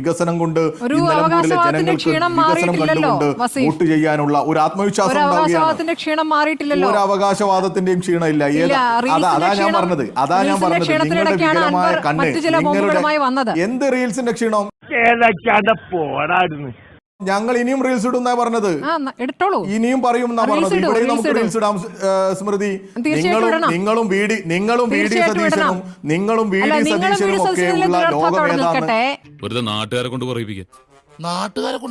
വികസനം കൊണ്ട് നിലമ്പൂരിലെ ജനങ്ങൾക്ക് വികസനം കണ്ടുകൊണ്ട് വോട്ട് ചെയ്യാനുള്ള ഒരു ആത്മവിശ്വാസം ഉണ്ടാവുകയാണ്. ഒരു അവകാശവാദത്തിന്റെയും ക്ഷീണമില്ല. അതാ ഞാൻ പറഞ്ഞത് നിങ്ങളുടെ വികലമായ കണ്ണ് എന്ത് റീൽസിന്റെ ക്ഷീണം. ഞങ്ങൾ ഇനിയും റീൽസ് ഇടുന്നാ പറഞ്ഞത്, ഇനിയും പറയും എന്നാ പറഞ്ഞത്. ഇവിടെ നമുക്ക് റീൽസ് ഇടാം സ്മൃതി. നിങ്ങളും വി ഡി സതീശനും ഒക്കെ ഉള്ള ലോകമേതാന്ന് നാട്ടുകാരെ കൊണ്ട്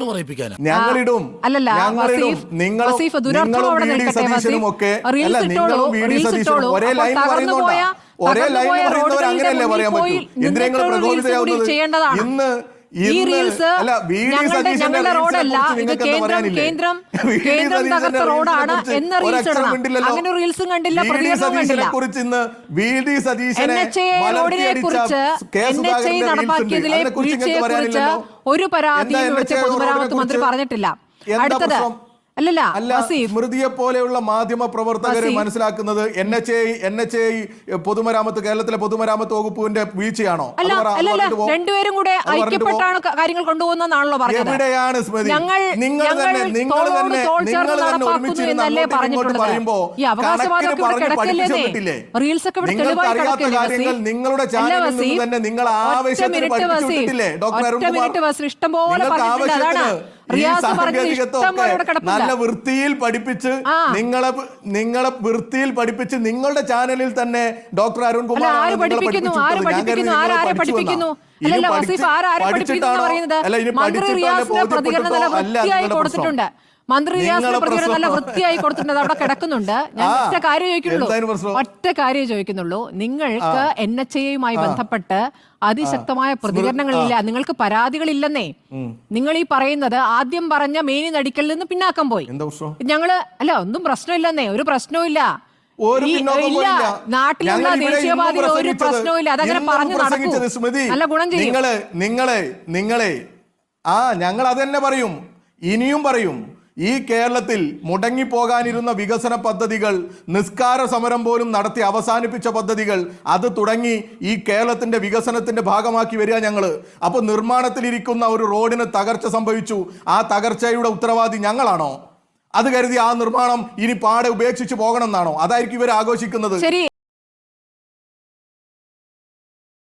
പറയിപ്പിക്കാൻ ഞങ്ങളിടും. നിങ്ങളും വി ഡി സതീശനും ഒക്കെ ഒരേ ലൈൻ പറയുന്നോണ്ടാ. ഒരേ ലൈൻ പറയുന്നവർ അങ്ങനെയല്ലേ പറയാൻ പറ്റൂ. എന്തിനെങ്കിലും പ്രകോപിതയാവുന്നത് ഇന്ന് ഞങ്ങളുടെ റോഡല്ല ഇത്, കേന്ദ്രം തകർത്ത റോഡാണ് എന്ന റീൽസ് ഇടണം. അങ്ങനെ റീൽസും കണ്ടില്ല, പ്രതികരണവും കണ്ടില്ല. NHA നടപ്പാക്കിയതിലെ വീഴ്ചയെ കുറിച്ച് ഒരു പരാതിയും ഇവിടുത്തെ പൊതുമരാമത്ത് മന്ത്രി പറഞ്ഞിട്ടില്ല. അടുത്തത് സ്മൃതിയെ പോലെയുള്ള മാധ്യമ പ്രവർത്തകരെ മനസ്സിലാക്കുന്നത് NHA പൊതുമരാമത്ത്, കേരളത്തിലെ പൊതുമരാമത്ത് വകുപ്പിന്റെ വീഴ്ചയാണോ? രണ്ടുപേരും കൂടെ ഐക്യപ്പെട്ടാണ് കാര്യങ്ങൾ കൊണ്ടുപോകുന്നതാണല്ലോ പറഞ്ഞത്. എവിടെയാണ് സ്മൃതി? നിങ്ങൾ തന്നെ ഒരുമിച്ചിരുന്നല്ലേ പറഞ്ഞിട്ടുള്ളത്? അറിയാത്ത കാര്യങ്ങൾ നിങ്ങളുടെ ചാനലിൽ നിന്ന് തന്നെ നിങ്ങൾ ആവശ്യത്തിന് പഠിപ്പിച്ചിട്ടില്ലേ ഡോക്ടർ അരുൺകുമാർ? ഇഷ്ടംപോലെ നല്ല വൃത്തിയിൽ പഠിപ്പിച്ച് നിങ്ങളെ വൃത്തിയിൽ പഠിപ്പിച്ച് നിങ്ങളുടെ ചാനലിൽ തന്നെ ഡോക്ടർ അരുൺകുമാർ മന്ത്രി റിയാസിന്റെ പ്രതികരണം നല്ല വൃത്തിയായി കൊടുത്തിട്ടുണ്ട്, അവിടെ കിടക്കുന്നുണ്ട്. ഞാൻ ഒറ്റ കാര്യം ചോദിക്കുന്നുള്ളൂ. നിങ്ങൾക്ക് NHAയുമായി ബന്ധപ്പെട്ട് അതിശക്തമായ പ്രതികരണങ്ങളില്ല, നിങ്ങൾക്ക് പരാതികളില്ലെന്നേ. നിങ്ങൾ ഈ പറയുന്നത് ആദ്യം പറഞ്ഞ മേനി നടിക്കലിൽ നിന്ന് പിന്നാക്കം പോയി. ഒന്നും പ്രശ്നമില്ലെന്നേ, ഒരു പ്രശ്നവും ഇല്ല. നാട്ടിലുള്ള ദേശീയവാദികൾ ഒരു പ്രശ്നവും ഇല്ല, അതങ്ങനെ പറഞ്ഞു നടക്കൂ, നല്ല ഗുണം ചെയ്യും. നിങ്ങളെ ഞങ്ങൾ അതന്നെ പറയും, ഇനിയും പറയും. ഈ കേരളത്തിൽ മുടങ്ങിപ്പോകാനിരുന്ന വികസന പദ്ധതികൾ, നിസ്കാര സമരം പോലും നടത്തി അവസാനിപ്പിച്ച പദ്ധതികൾ, അത് തുടങ്ങി ഈ കേരളത്തിന്റെ വികസനത്തിന്റെ ഭാഗമാക്കി വരിക ഞങ്ങള്. അപ്പൊ നിർമ്മാണത്തിലിരിക്കുന്ന ഒരു റോഡിന് തകർച്ച സംഭവിച്ചു, ആ തകർച്ചയുടെ ഉത്തരവാദി ഞങ്ങളാണോ? അത് കരുതി ആ നിർമ്മാണം ഇനി പാടെ ഉപേക്ഷിച്ച് പോകണം എന്നാണോ? അതായിരിക്കും ഇവർ ആഘോഷിക്കുന്നത്.